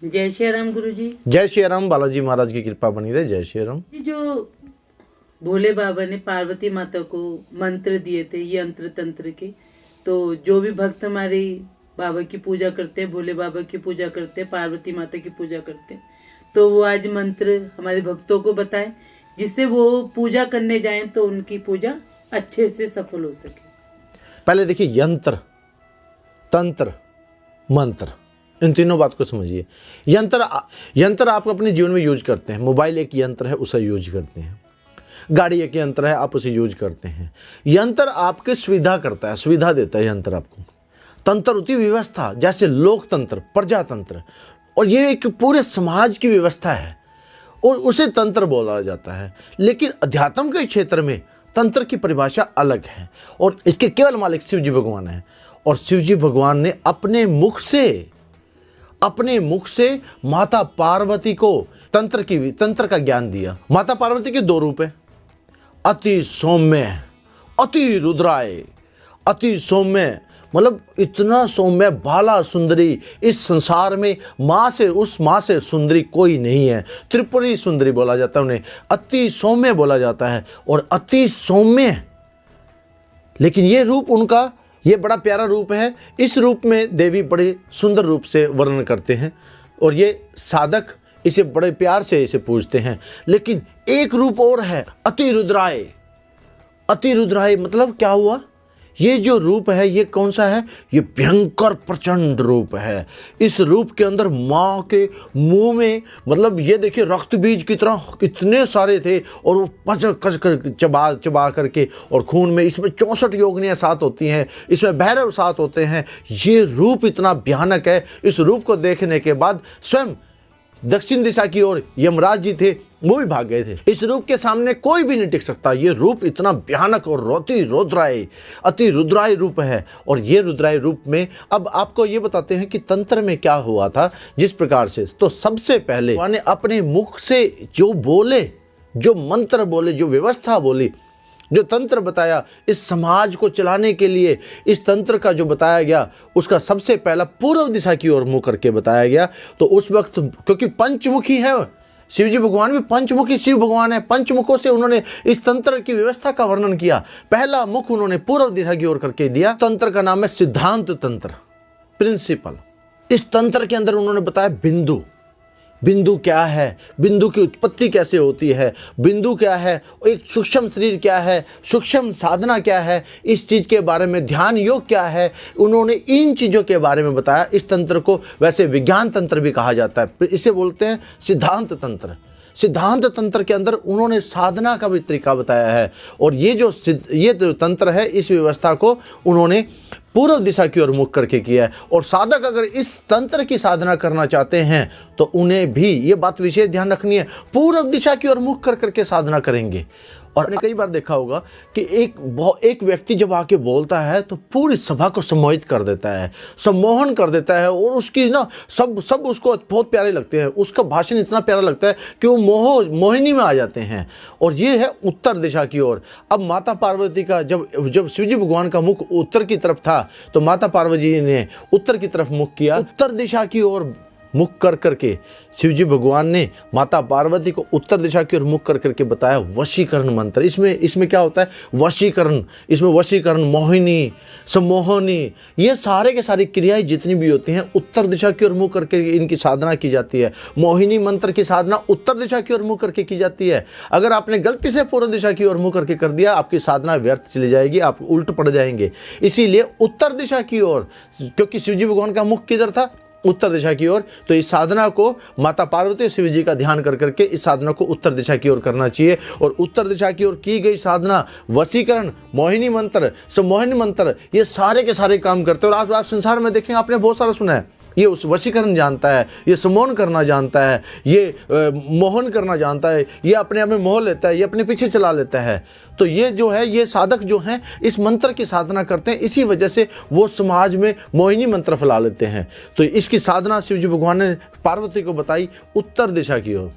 जय श्री राम गुरु जी। जय श्री राम। बालाजी महाराज की कृपा बनी रहे। जय श्री राम। जो भोले बाबा ने पार्वती माता को मंत्र दिए थे यंत्र तंत्र के, तो जो भी भक्त हमारे बाबा की पूजा करते हैं, भोले बाबा की पूजा करते हैं, पार्वती माता की पूजा करते हैं, तो वो आज मंत्र हमारे भक्तों को बताएं, जिससे वो पूजा करने जाएं तो उनकी पूजा अच्छे से सफल हो सके। पहले देखिए, यंत्र, तंत्र, मंत्र, इन तीनों बात को समझिए। यंत्र आप अपने जीवन में यूज करते हैं। मोबाइल एक यंत्र है, उसे यूज करते हैं। गाड़ी एक यंत्र है, आप उसे यूज करते हैं। यंत्र आपके सुविधा करता है, सुविधा देता है यंत्र आपको। तंत्र होती है व्यवस्था, जैसे लोकतंत्र, प्रजातंत्र, और ये एक पूरे समाज की व्यवस्था है और उसे तंत्र बोला जाता है। लेकिन अध्यात्म के क्षेत्र में तंत्र की परिभाषा अलग है और इसके केवल मालिक शिव जी भगवान हैं। और शिव जी भगवान ने अपने मुख से माता पार्वती को तंत्र का ज्ञान दिया। माता पार्वती के दो रूप हैं, अति सौम्य, अति रुद्राय। अति सौम्य मतलब इतना सौम्य, बाला सुंदरी इस संसार में उस माँ से सुंदरी कोई नहीं है। त्रिपुरी सुंदरी बोला जाता है उन्हें, अति सौम्य बोला जाता है। और अति सौम्य, लेकिन ये रूप उनका ये बड़ा प्यारा रूप है। इस रूप में देवी बड़े सुंदर रूप से वर्णन करते हैं और ये साधक इसे बड़े प्यार से इसे पूजते हैं। लेकिन एक रूप और है, अति रुद्राय। अति रुद्राय मतलब क्या हुआ? ये जो रूप है ये कौन सा है? ये भयंकर प्रचंड रूप है। इस रूप के अंदर माँ के मुंह में, मतलब ये देखिए, रक्त बीज की तरह इतने सारे थे और वो कच कर चबा करके, और खून में इसमें 64 योगिनियाँ साथ होती हैं, इसमें भैरव साथ होते हैं। ये रूप इतना भयानक है। इस रूप को देखने के बाद स्वयं दक्षिण दिशा की ओर यमराज जी थे, वो भी भाग गए थे। इस रूप के सामने कोई भी नहीं टिक सकता। ये रूप इतना भयानक और अति रुद्राय रूप है। और ये रुद्राय रूप में अब आपको ये बताते हैं कि तंत्र में क्या हुआ था। जिस प्रकार से, तो सबसे पहले उन्होंने अपने मुख से जो बोले, जो मंत्र बोले, जो व्यवस्था बोली, जो तंत्र बताया, इस समाज को चलाने के लिए इस तंत्र का जो बताया गया, उसका सबसे पहला पूर्व दिशा की ओर मुंह करके बताया गया। तो उस वक्त, क्योंकि पंचमुखी है शिव जी भगवान, भी पंचमुखी शिव भगवान है, पंचमुखों से उन्होंने इस तंत्र की व्यवस्था का वर्णन किया। पहला मुख उन्होंने पूर्व दिशा की ओर करके दिया। तंत्र का नाम है सिद्धांत तंत्र, प्रिंसिपल। इस तंत्र के अंदर उन्होंने बताया बिंदु क्या है, बिंदु की उत्पत्ति कैसे होती है, बिंदु क्या है, एक सूक्ष्म शरीर क्या है, सूक्ष्म साधना क्या है, इस चीज़ के बारे में ध्यान योग क्या है। उन्होंने इन चीज़ों के बारे में बताया। इस तंत्र को वैसे विज्ञान तंत्र भी कहा जाता है, इसे बोलते हैं सिद्धांत तंत्र। सिद्धांत तंत्र के अंदर उन्होंने साधना का भी तरीका बताया है। और ये जो तंत्र है, इस व्यवस्था को उन्होंने पूर्व दिशा की ओर मुख करके किया है। और साधक अगर इस तंत्र की साधना करना चाहते हैं तो उन्हें भी ये बात विशेष ध्यान रखनी है, पूर्व दिशा की ओर मुख कर करके साधना करेंगे। और आपने कई बार देखा होगा कि एक व्यक्ति जब आके बोलता है तो पूरी सभा को सम्मोहित कर देता है, सम्मोहन कर देता है, और उसकी ना सब उसको बहुत प्यारे लगते हैं। उसका भाषण इतना प्यारा लगता है कि वो मोहिनी में आ जाते हैं। और ये है उत्तर दिशा की ओर। अब माता पार्वती का जब शिवजी भगवान का मुख उत्तर की तरफ था, तो माता पार्वती जी ने उत्तर की तरफ मुख किया। उत्तर दिशा की ओर मुख कर करके शिवजी भगवान ने माता पार्वती को उत्तर दिशा की ओर मुख कर करके बताया वशीकरण मंत्र। इसमें क्या होता है? वशीकरण। इसमें वशीकरण, मोहिनी, सम्मोहनी, ये सारे के सारी क्रियाएं जितनी भी होती हैं उत्तर दिशा की ओर मुख करके इनकी साधना की जाती है। मोहिनी मंत्र की साधना उत्तर दिशा की ओर मुख करके की जाती है। अगर आपने गलती से पूर्व दिशा की ओर मुख करके कर दिया, आपकी साधना व्यर्थ चली जाएगी, आप उल्ट पड़ जाएंगे। इसीलिए उत्तर दिशा की ओर, क्योंकि शिवजी भगवान का मुख किधर था? उत्तर दिशा की ओर। तो इस साधना को माता पार्वती शिव जी का ध्यान कर करके इस साधना को उत्तर दिशा की ओर करना चाहिए। और उत्तर दिशा की ओर की गई साधना, वशीकरण, मोहिनी मंत्र, सम्मोहनी मंत्र, ये सारे के सारे काम करते हैं। और आप संसार में देखेंगे, आपने बहुत सारा सुना है, ये उस वशीकरण जानता है, ये सम्मोहन करना जानता है, ये मोहन करना जानता है, ये अपने आप में मोह लेता है, ये अपने पीछे चला लेता है। तो ये जो है, ये साधक जो हैं इस मंत्र की साधना करते हैं, इसी वजह से वो समाज में मोहिनी मंत्र फैला लेते हैं। तो इसकी साधना शिवजी भगवान ने पार्वती को बताई उत्तर दिशा की ओर।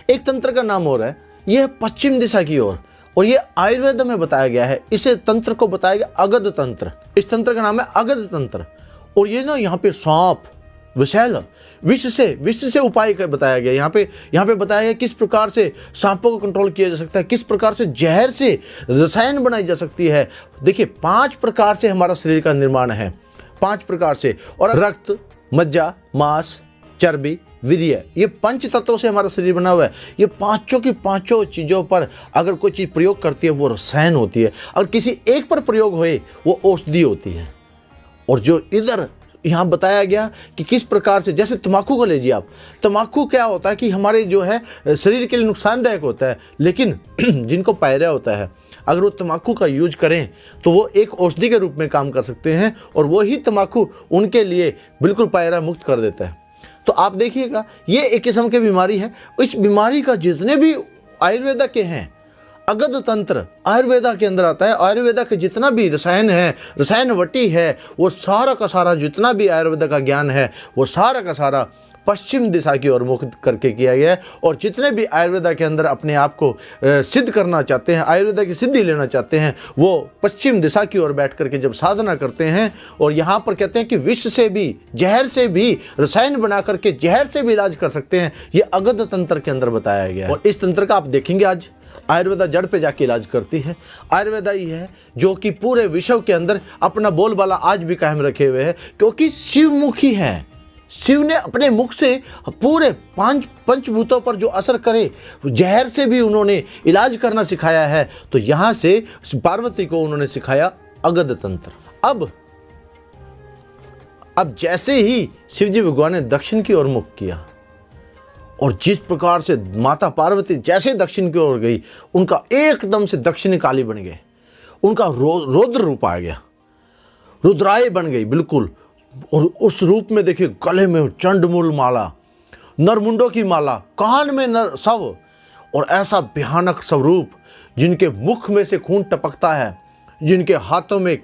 एक तंत्र का नाम और है, ये है पश्चिम दिशा की ओर, और ये आयुर्वेद में बताया गया है। इसे तंत्र को बताया गया अगध तंत्र। इस तंत्र का नाम है अगध तंत्र। और ये ना, यहाँ पे सांप, विष से उपाय बताया गया। यहाँ पे बताया गया किस प्रकार से सांपों को कंट्रोल किया जा सकता है, किस प्रकार से जहर से रसायन बनाई जा सकती है। देखिए 5 प्रकार से हमारा शरीर का निर्माण है, 5 प्रकार से, और रक्त, मज्जा, मांस, चर्बी, वीर्य, ये 5 तत्वों से हमारा शरीर बना हुआ है। ये पांचों की पांचों चीज़ों पर अगर कोई चीज़ प्रयोग करती है वो रसायन होती है, अगर किसी एक पर प्रयोग होए वो औषधि होती है। और जो इधर यहाँ बताया गया कि किस प्रकार से, जैसे तम्बाकू को लीजिए आप, तम्बाकू क्या होता है कि हमारे जो है शरीर के लिए नुकसानदायक होता है, लेकिन जिनको पायरिया होता है अगर वो तम्बाकू का यूज करें तो वो एक औषधि के रूप में काम कर सकते हैं, और वही तम्बाकू उनके लिए बिल्कुल पायरिया मुक्त कर देता है। तो आप देखिएगा ये एक किस्म की बीमारी है। इस बीमारी का जितने भी आयुर्वेदा के हैं, अगध तंत्र आयुर्वेदा के अंदर आता है। आयुर्वेदा के जितना भी रसायन है, रसायन वटी है, वो सारा का सारा जितना भी आयुर्वेदा का ज्ञान है वो सारा का सारा पश्चिम दिशा की ओर मुख करके किया गया है। और जितने भी आयुर्वेदा के अंदर अपने आप को सिद्ध करना चाहते हैं, आयुर्वेदा की सिद्धि लेना चाहते हैं, वो पश्चिम दिशा की ओर बैठ करके जब साधना करते हैं, और यहाँ पर कहते हैं कि विष से भी, जहर से भी रसायन बना करके जहर से भी इलाज कर सकते हैं। ये अगध तंत्र के अंदर बताया गया है। और इस तंत्र का आप देखेंगे आज आयुर्वेदा जड़ पे जाके इलाज करती है। आयुर्वेदा ही है जो कि पूरे विश्व के अंदर अपना बोलबाला आज भी कायम रखे हुए है, क्योंकि शिवमुखी है। शिव ने अपने मुख से पूरे 5 पंचभूतों पर जो असर करे, जहर से भी उन्होंने इलाज करना सिखाया है। तो यहाँ से पार्वती को उन्होंने सिखाया अगध तंत्र। अब जैसे ही शिवजी भगवान ने दक्षिण की ओर मुख किया, और जिस प्रकार से माता पार्वती जैसे दक्षिण की ओर गई, उनका एकदम से दक्षिणी काली बन गए, उनका रौद्र रूप आ गया, रुद्राय बन गई बिल्कुल। और उस रूप में देखिए गले में चंडमूल माला, नरमुंडों की माला, कान में नर सव, और ऐसा भयानक स्वरूप, जिनके मुख में से खून टपकता है, जिनके हाथों में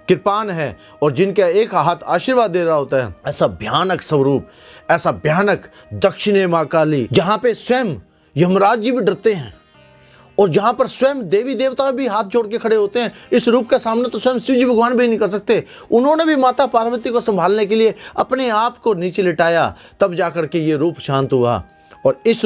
कृपान है, और जिनका एक हाथ आशीर्वाद दे रहा होता है। ऐसा भयानक स्वरूप, ऐसा भयानक दक्षिणे माँ काली, जहाँ पे स्वयं यमराज जी भी डरते हैं, और जहाँ पर स्वयं देवी देवता भी हाथ जोड़ के खड़े होते हैं। इस रूप का सामना तो स्वयं शिव जी भगवान भी नहीं कर सकते। उन्होंने भी माता पार्वती को संभालने के लिए अपने आप को नीचे लिटाया, तब जाकर के ये रूप शांत हुआ। और इस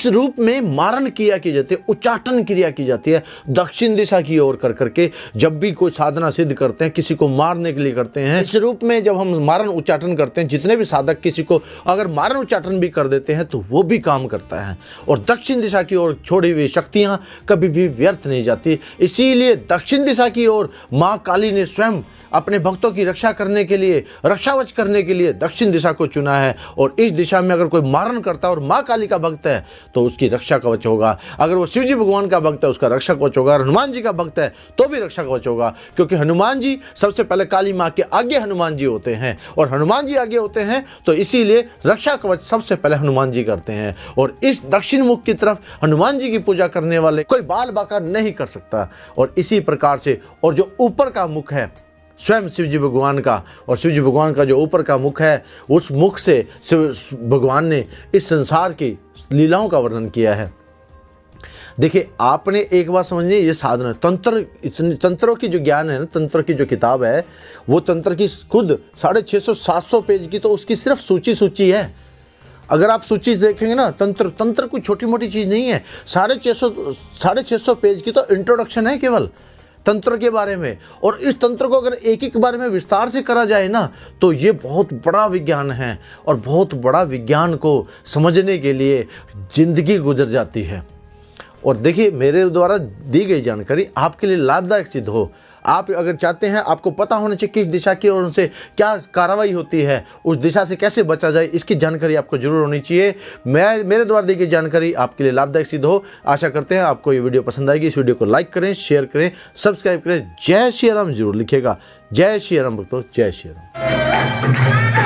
रूप में मारण क्रिया की जाती है, उच्चाटन क्रिया की जाती है दक्षिण दिशा की ओर कर करके। जब भी कोई साधना सिद्ध करते हैं, किसी को मारने के लिए करते हैं, इस रूप में जब हम मारण उच्चाटन करते हैं, जितने भी साधक किसी को अगर मारण उच्चाटन भी कर देते हैं तो वो भी काम करता है। और दक्षिण दिशा की ओर छोड़ी हुई शक्तियाँ कभी भी व्यर्थ नहीं जाती। इसीलिए दक्षिण दिशा की ओर माँ काली ने स्वयं अपने भक्तों की रक्षा करने के लिए, रक्षावच करने के लिए दक्षिण दिशा को चुना है। और इस दिशा में अगर कोई मारण करता है और माँ काली का भक्त है तो उसकी रक्षा कवच होगा। अगर वो शिवजी भगवान का भक्त है उसका रक्षा कवच होगा। हनुमान जी का भक्त है तो भी रक्षा कवच होगा, क्योंकि हनुमान जी सबसे पहले काली माँ के आगे हनुमान जी होते हैं, और हनुमान जी आगे होते हैं तो इसीलिए रक्षा कवच सबसे पहले हनुमान जी करते हैं। और इस दक्षिण मुख की तरफ हनुमान जी की पूजा करने वाले कोई बाल बाका नहीं कर सकता। और इसी प्रकार से, और जो ऊपर का मुख है स्वयं शिवजी भगवान का, और शिवजी भगवान का जो ऊपर का मुख है, उस मुख से शिव भगवान ने इस संसार की लीलाओं का वर्णन किया है। देखिए आपने एक बात समझनी, ये साधना तंत्र, इतने तंत्रों की जो ज्ञान है ना, तंत्र की जो किताब है, वो तंत्र की खुद 650-700 पेज की तो उसकी सिर्फ सूची है। अगर आप सूची देखेंगे ना, तंत्र कोई छोटी मोटी चीज़ नहीं है। 650 पेज की तो इंट्रोडक्शन है केवल तंत्र के बारे में। और इस तंत्र को अगर एक बारे में विस्तार से करा जाए ना तो ये बहुत बड़ा विज्ञान है, और बहुत बड़ा विज्ञान को समझने के लिए जिंदगी गुजर जाती है। और देखिए मेरे द्वारा दी गई जानकारी आपके लिए लाभदायक सिद्ध हो। आप अगर चाहते हैं, आपको पता होना चाहिए किस दिशा की ओर से क्या कार्रवाई होती है, उस दिशा से कैसे बचा जाए, इसकी जानकारी आपको जरूर होनी चाहिए। मेरे द्वारा दी गई जानकारी आपके लिए लाभदायक सिद्ध हो। आशा करते हैं आपको ये वीडियो पसंद आएगी। इस वीडियो को लाइक करें, शेयर करें, सब्सक्राइब करें। जय श्री राम जरूर लिखिएगा। जय श्री राम भक्तों, जय श्री राम।